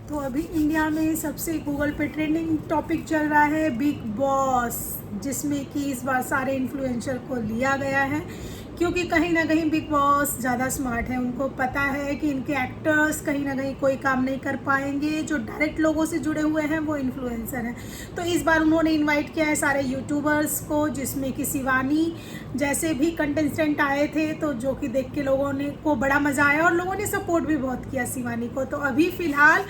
तो अभी इंडिया में सबसे गूगल पे ट्रेंडिंग टॉपिक चल रहा है बिग बॉस, जिसमें कि इस बार सारे इन्फ्लुएंसर को लिया गया है क्योंकि कहीं ना कहीं बिग बॉस ज़्यादा स्मार्ट है। उनको पता है कि इनके एक्टर्स कहीं ना कहीं कोई काम नहीं कर पाएंगे, जो डायरेक्ट लोगों से जुड़े हुए हैं वो इन्फ्लुएंसर हैं। तो इस बार उन्होंने इनवाइट किया है सारे यूट्यूबर्स को, जिसमें कि शिवानी जैसे भी कंटेस्टेंट आए थे, तो जो कि देख के लोगों ने को बड़ा मज़ा आया और लोगों ने सपोर्ट भी बहुत किया शिवानी को। तो अभी फ़िलहाल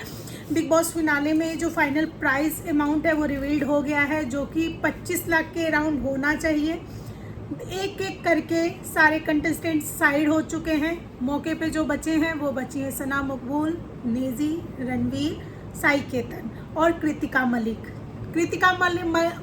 बिग बॉस फिनाले में जो फाइनल प्राइस अमाउंट है वो रिवील्ड हो गया है, जो कि 25 लाख के अराउंड होना चाहिए। एक एक करके सारे कंटेस्टेंट साइड हो चुके हैं। मौके पे जो बचे हैं वो बची हैं सना मकबूल, नेजी, रणवीर, साई केतन और कृतिका मलिक। कृतिका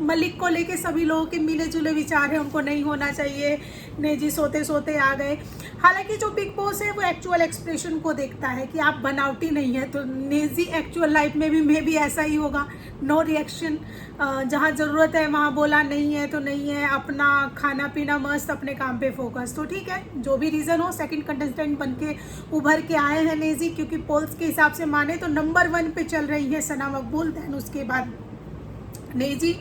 मलिक को लेके सभी लोगों के मिले जुले विचार हैं, उनको नहीं होना चाहिए। नेजी सोते सोते आ गए। हालांकि जो बिग बॉस है वो एक्चुअल एक्सप्रेशन को देखता है कि आप बनावटी नहीं है, तो नेजी एक्चुअल लाइफ में भी ऐसा ही होगा। नो रिएक्शन, जहाँ ज़रूरत है वहाँ बोला, नहीं है तो नहीं है, अपना खाना पीना मस्त, अपने काम पे फोकस। तो ठीक है, जो भी रीज़न हो, सेकंड कंटेस्टेंट बन के उभर के आए हैं नेजी, क्योंकि पोल्स के हिसाब से माने तो नंबर 1 पे चल रही है सना मकबूल, दैन उसके बाद नेजी,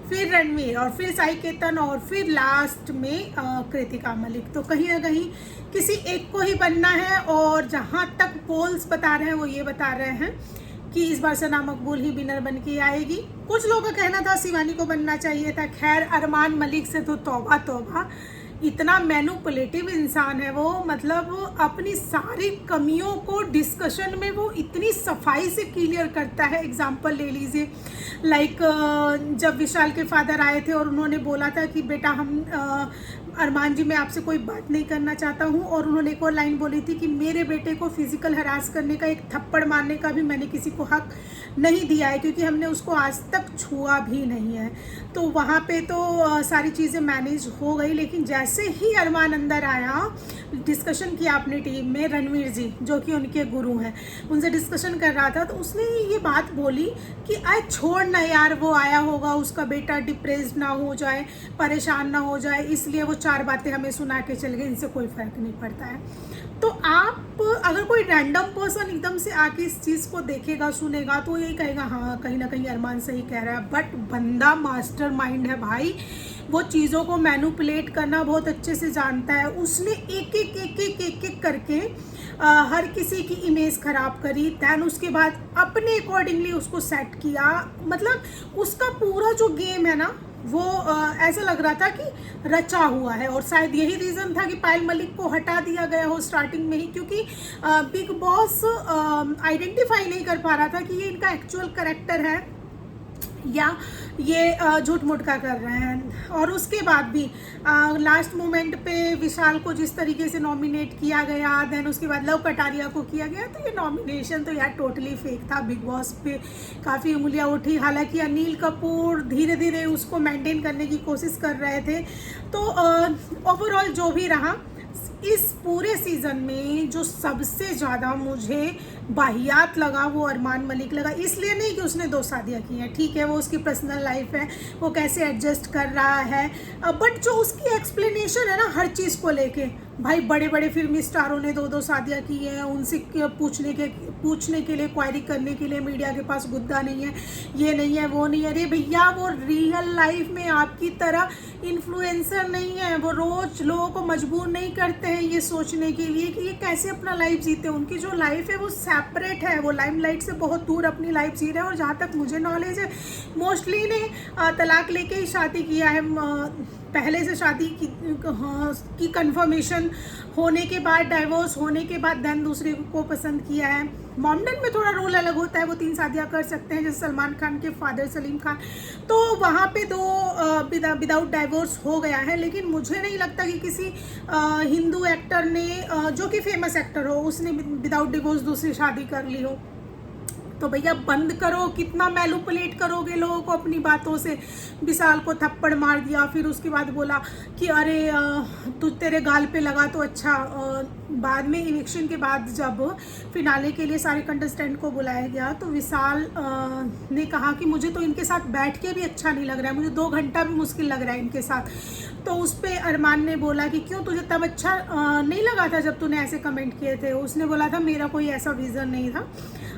फिर रणवीर और फिर साई केतन और फिर लास्ट में कृतिका मलिक। तो कहीं ना कहीं किसी एक को ही बनना है, और जहाँ तक पोल्स बता रहे हैं वो ये बता रहे हैं कि इस बार सना मकबूल ही विनर बन के आएगी। कुछ लोगों का कहना था शिवानी को बनना चाहिए था। खैर, अरमान मलिक से तो तौबा तौबा, इतना मैनुपुलेटिव इंसान है वो, मतलब अपनी सारी कमियों को डिस्कशन में वो इतनी सफाई से क्लियर करता है। एग्जांपल ले लीजिए, लाइक जब विशाल के फादर आए थे और उन्होंने बोला था कि बेटा अरमान जी मैं आपसे कोई बात नहीं करना चाहता हूँ, और उन्होंने एक और लाइन बोली थी कि मेरे बेटे को फिजिकल हरास करने का, एक थप्पड़ मारने का भी मैंने किसी को हक नहीं दिया है, क्योंकि हमने उसको आज तक छुआ भी नहीं है। तो वहाँ पे तो सारी चीज़ें मैनेज हो गई। लेकिन जैसे ही अरमान अंदर आया, डिस्कशन किया अपनी टीम में, रणवीर जी जो कि उनके गुरु हैं, उनसे डिस्कशन कर रहा था, तो उसने ये बात बोली कि आए छोड़ ना यार, वो आया होगा, उसका बेटा डिप्रेस्ड ना हो जाए, परेशान ना हो जाए, इसलिए वो 4 बातें हमें सुना के चल गए, इनसे कोई फ़र्क नहीं पड़ता है। तो आप अगर कोई रैंडम पर्सन एकदम से आके इस चीज़ को देखेगा, सुनेगा, तो यही कहेगा हाँ कहीं ना कहीं अरमान सही कह रहा है। बट बंदा मास्टर माइंड है भाई, वो चीज़ों को मैनुपुलेट करना बहुत अच्छे से जानता है। उसने एक करके हर किसी की इमेज ख़राब करी, दैन उसके बाद अपने अकॉर्डिंगली उसको सेट किया। मतलब उसका पूरा जो गेम है ना, वो ऐसा लग रहा था कि रचा हुआ है। और शायद यही रीज़न था कि पायल मलिक को हटा दिया गया हो स्टार्टिंग में ही, क्योंकि बिग बॉस आइडेंटिफाई नहीं कर पा रहा था कि ये इनका एक्चुअल करेक्टर है या ये झूठ मूठ का कर रहे हैं। और उसके बाद भी लास्ट मोमेंट पे विशाल को जिस तरीके से नॉमिनेट किया गया, देन उसके बाद लव कटारिया को किया गया, तो ये नॉमिनेशन तो यार टोटली फेक था। बिग बॉस पे काफ़ी उंगलियां उठी। हालांकि अनिल कपूर धीरे धीरे उसको मेंटेन करने की कोशिश कर रहे थे। तो ओवरऑल जो भी रहा, इस पूरे सीज़न में जो सबसे ज़्यादा मुझे बाहियात लगा वो अरमान मलिक लगा। इसलिए नहीं कि उसने 2 शादियाँ की हैं, ठीक है, वो उसकी पर्सनल लाइफ है, वो कैसे एडजस्ट कर रहा है, बट जो उसकी एक्सप्लेनेशन है ना हर चीज़ को लेके, भाई बड़े बड़े फिल्मी स्टारों ने 2-2 शादियाँ की हैं, उनसे पूछने के लिए, क्वायरी करने के लिए मीडिया के पास गुद्दा नहीं है, ये नहीं है, वो नहीं है। अरे भैया, वो रियल लाइफ में आपकी तरह इन्फ्लुएंसर नहीं है। वो रोज लोगों को मजबूर नहीं करते हैं ये सोचने के लिए कि ये कैसे अपना लाइफ जीते। उनकी जो लाइफ है वो सेपरेट है, वो लाइमलाइट से बहुत दूर अपनी लाइफ जी रहे हैं। और जहाँ तक मुझे नॉलेज है, मोस्टली ने तलाक लेके ही शादी किया है। पहले से शादी की कंफर्मेशन होने के बाद, डाइवोर्स होने के बाद, देन दूसरे को पसंद किया है। मॉमडन में थोड़ा रूल अलग होता है, वो 3 शादियाँ कर सकते हैं, जैसे सलमान खान के फादर सलीम खान, तो वहाँ पे 2 विदाउट डाइवोर्स हो गया है। लेकिन मुझे नहीं लगता कि किसी हिंदू एक्टर ने, जो कि फेमस एक्टर हो, उसने विदाउट डिवोर्स दूसरी शादी कर ली हो। तो भैया बंद करो, कितना मैनुपुलेट करोगे लोगों को अपनी बातों से। विशाल को थप्पड़ मार दिया, फिर उसके बाद बोला कि अरे तू तेरे गाल पे लगा तो अच्छा। बाद में इलेक्शन के बाद जब फिनाले के लिए सारे कंटेस्टेंट को बुलाया गया, तो विशाल ने कहा कि मुझे तो इनके साथ बैठ के भी अच्छा नहीं लग रहा है, मुझे 2 घंटा भी मुश्किल लग रहा है इनके साथ। तो उस पर अरमान ने बोला कि क्यों, तुझे तब अच्छा नहीं लगा था जब तूने ऐसे कमेंट किए थे? उसने बोला था मेरा कोई ऐसा विज़न नहीं था,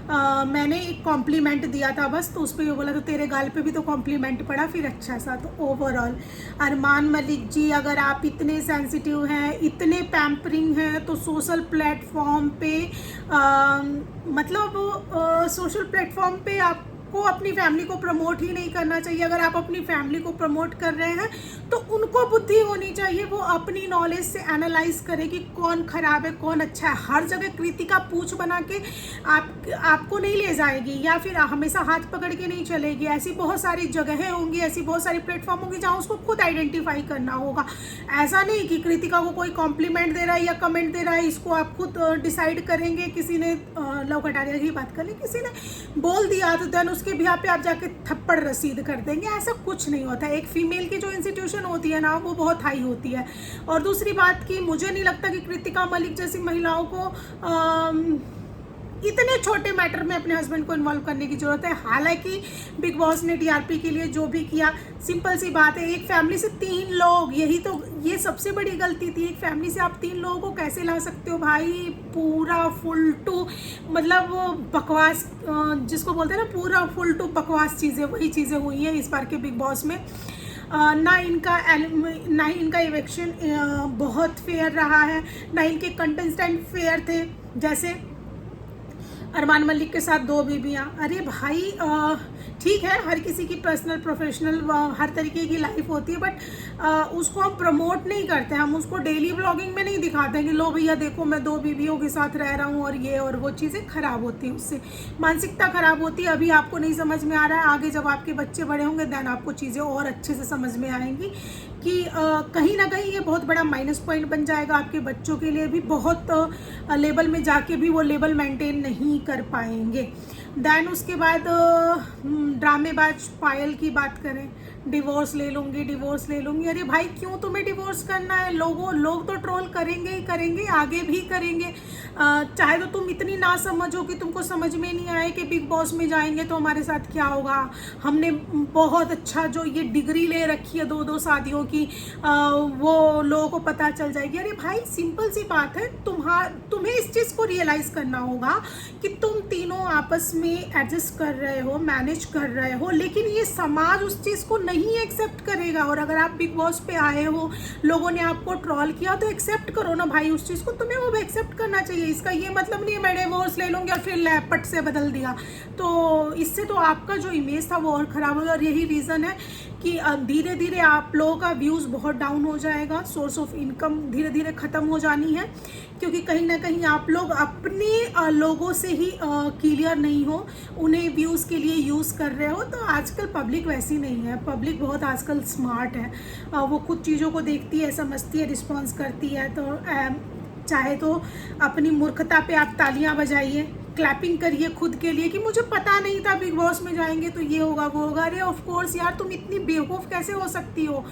मैंने एक कॉम्प्लीमेंट दिया था बस, तो उस पर ये बोला तो तेरे गाल पे भी तो कॉम्प्लीमेंट पड़ा फिर अच्छा सा। तो ओवरऑल अरमान मलिक जी, अगर आप इतने सेंसिटिव हैं, इतने पैम्परिंग हैं, तो सोशल प्लेटफॉर्म पे सोशल प्लेटफॉर्म पे आपको अपनी फैमिली को प्रमोट ही नहीं करना चाहिए। अगर आप अपनी फैमिली को प्रमोट कर रहे हैं तो उनको बुद्धि होनी चाहिए, वो अपनी नॉलेज से एनालाइज करें कि कौन खराब है कौन अच्छा है। हर जगह कृतिका पूछ बना के आपको नहीं ले जाएगी, या फिर हमेशा हाथ पकड़ के नहीं चलेगी। ऐसी बहुत सारी जगहें होंगी, ऐसी बहुत सारी प्लेटफॉर्म होंगी जहाँ उसको खुद आइडेंटिफाई करना होगा। ऐसा नहीं कि कृतिका को कोई कॉम्प्लीमेंट दे रहा है या कमेंट दे रहा है, इसको आप खुद डिसाइड करेंगे। किसी ने लव कटारिया की बात कर ली, किसी ने बोल दिया तो देन उसके बिहार पे आप जाके थप्पड़ रसीद कर देंगे, ऐसा कुछ नहीं होता। एक फीमेल की जो इंस्टीट्यूशन होती है ना, वो बहुत हाई होती है। और दूसरी बात कि मुझे नहीं लगता कि कृतिका मलिक जैसी महिलाओं को इतने छोटे मैटर में अपने हस्बैंड को इन्वॉल्व करने की जरूरत है। हालांकि बिग बॉस ने टीआरपी के लिए जो भी किया, सिंपल सी बात है, एक फैमिली से 3 लोग, ये सबसे बड़ी गलती थी। एक फैमिली से आप 3 लोगों को कैसे ला सकते हो भाई? पूरा फुल टू बकवास, जिसको बोलते हैं ना, पूरा फुल टू बकवास चीज़ें, वही चीज़ें हुई हैं इस बार के बिग बॉस में। ना इनका इवेक्शन बहुत फेयर रहा है, ना इनके कंटेस्टेंट फेयर थे। जैसे अरमान मलिक के साथ 2 बीबियाँ, अरे भाई ठीक है, हर किसी की पर्सनल प्रोफेशनल हर तरीके की लाइफ होती है, बट उसको हम प्रमोट नहीं करते, हम उसको डेली व्लॉगिंग में नहीं दिखाते हैं कि लो भैया देखो मैं 2 बीबियों के साथ रह रहा हूँ और ये और वो। चीज़ें खराब होती हैं, उससे मानसिकता खराब होती है। अभी आपको नहीं समझ में आ रहा है, आगे जब आपके बच्चे बड़े होंगे देन आपको चीज़ें और अच्छे से समझ में आएंगी कि कहीं ना कहीं ये बहुत बड़ा माइनस पॉइंट बन जाएगा आपके बच्चों के लिए भी। बहुत लेवल में जाके भी वो लेवल मेंटेन नहीं कर पाएंगे। देन उसके बाद ड्रामेबाज पायल की बात करें, डिवोर्स ले लूँगी, डिवोर्स ले लूँगी। अरे भाई क्यों तुम्हें डिवोर्स करना है? लोग तो ट्रोल करेंगे ही करेंगे, आगे भी करेंगे। चाहे तो तुम इतनी ना समझो कि तुमको समझ में नहीं आए कि बिग बॉस में जाएंगे तो हमारे साथ क्या होगा। हमने बहुत अच्छा जो ये डिग्री ले रखी है 2-2 शादियों की, वो लोगों को पता चल जाएगी। अरे भाई सिंपल सी बात है, तुम्हें इस चीज़ को रियलाइज़ करना होगा कि तुम तीनों आपस में एडजस्ट कर रहे हो, मैनेज कर रहे हो, लेकिन ये समाज उस चीज़ को नहीं एक्सेप्ट करेगा। और अगर आप बिग बॉस पे आए हो, लोगों ने आपको ट्रोल किया, तो एक्सेप्ट करो ना भाई उस चीज़ को, तुम्हें वो एक्सेप्ट करना चाहिए। इसका ये मतलब नहीं है मैं डिवोर्स ले लूँगी और फिर लैपट से बदल दिया, तो इससे तो आपका जो इमेज था वो और ख़राब होगा। और यही रीज़न है कि धीरे धीरे आप लोगों का व्यूज़ बहुत डाउन हो जाएगा, सोर्स ऑफ इनकम धीरे धीरे ख़त्म हो जानी है, क्योंकि कहीं ना कहीं आप लोग अपने लोगों से ही क्लियर नहीं हो, उन्हें व्यूज़ के लिए यूज़ कर रहे हो। तो आजकल पब्लिक वैसी नहीं है, पब्लिक बहुत आजकल स्मार्ट है, वो कुछ चीज़ों को देखती है, समझती है, रिस्पॉन्स करती है। तो चाहे तो अपनी मूर्खता पे आप तालियां बजाइए, क्लैपिंग करिए खुद के लिए कि मुझे पता नहीं था बिग बॉस में जाएंगे तो ये होगा वो होगा। अरे ऑफ कोर्स यार, तुम इतनी बेवकूफ़ कैसे हो सकती हो?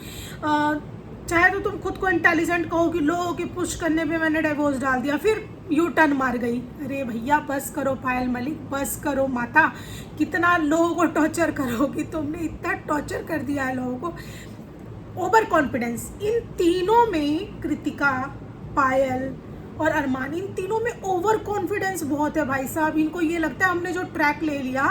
चाहे तो तुम खुद को इंटेलिजेंट कहो कि लोगों की पुश करने पे मैंने डिवोर्स डाल दिया, फिर यू टर्न मार गई। अरे भैया बस करो पायल मलिक, बस करो माता, कितना लोगों को टॉर्चर करोगी? तुमने इतना टॉर्चर कर दिया है लोगों को। ओवर कॉन्फिडेंस इन तीनों में, कृतिका, पायल और अरमान, इन तीनों में ओवर कॉन्फिडेंस बहुत है भाई साहब। इनको ये लगता है हमने जो ट्रैक ले लिया,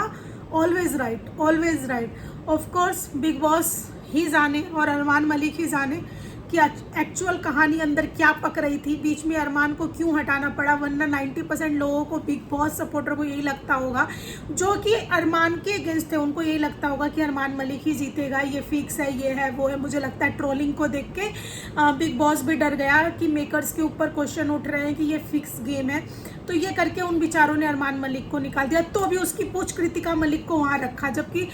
always right, always right. Of course Bigg Boss ही जाने और अरमान मलिक ही जाने कि एक्चुअल कहानी अंदर क्या पक रही थी, बीच में अरमान को क्यों हटाना पड़ा। वरना 90% लोगों को, बिग बॉस सपोर्टर को यही लगता होगा, जो कि अरमान के अगेंस्ट थे, उनको यही लगता होगा कि अरमान मलिक ही जीतेगा, ये फिक्स है, ये है वो है। मुझे लगता है ट्रोलिंग को देख के बिग बॉस भी डर गया कि मेकर्स के ऊपर क्वेश्चन उठ रहे हैं कि ये फिक्स गेम है, तो ये करके उन बेचारों ने अरमान मलिक को निकाल दिया। तो भी उसकी पूछ कृतिका मलिक को वहाँ रखा, जबकि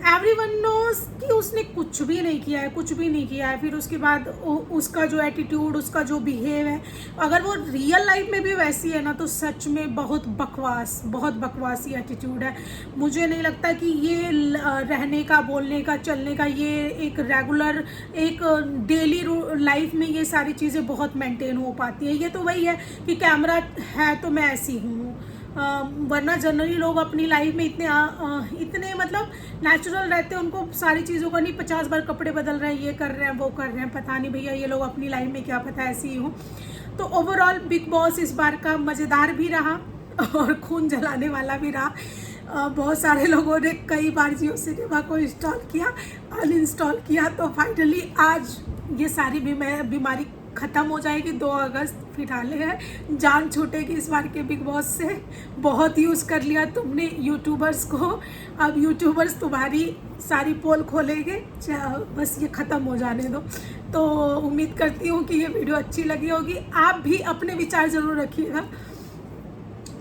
एवरीवन नोस कि उसने कुछ भी नहीं किया है, कुछ भी नहीं किया है। फिर उसके बाद उसका जो एटीट्यूड, उसका जो बिहेव है, अगर वो रियल लाइफ में भी वैसी है ना, तो सच में बहुत बकवास, बहुत बकवासी एटीट्यूड है। मुझे नहीं लगता कि ये रहने का, बोलने का, चलने का, ये एक रेगुलर, एक डेली लाइफ में ये सारी चीज़ें बहुत मेंटेन हो पाती है। ये तो वही है कि कैमरा है तो मैं ऐसी हूँ, वरना जनरली लोग अपनी लाइफ में इतने मतलब नेचुरल रहते हैं, उनको सारी चीज़ों का नहीं 50 बार कपड़े बदल रहे हैं, ये कर रहे हैं, वो कर रहे हैं। पता नहीं भैया ये लोग अपनी लाइफ में क्या, पता ऐसी ही हो। तो ओवरऑल बिग बॉस इस बार का मज़ेदार भी रहा, और खून जलाने वाला भी रहा। बहुत सारे लोगों ने कई बार जियो सिनेमा को इंस्टॉल किया, अनइंस्टॉल किया, तो फाइनली आज ये सारी बीमारी ख़त्म हो जाएगी। 2 अगस्त फिनाले है, जान छूटेगी इस बार के बिग बॉस से। बहुत यूज़ कर लिया तुमने यूट्यूबर्स को, अब यूट्यूबर्स तुम्हारी सारी पोल खोलेंगे, बस ये ख़त्म हो जाने दो। तो उम्मीद करती हूँ कि ये वीडियो अच्छी लगी होगी। आप भी अपने विचार ज़रूर रखिएगा।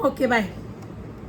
Okay bye.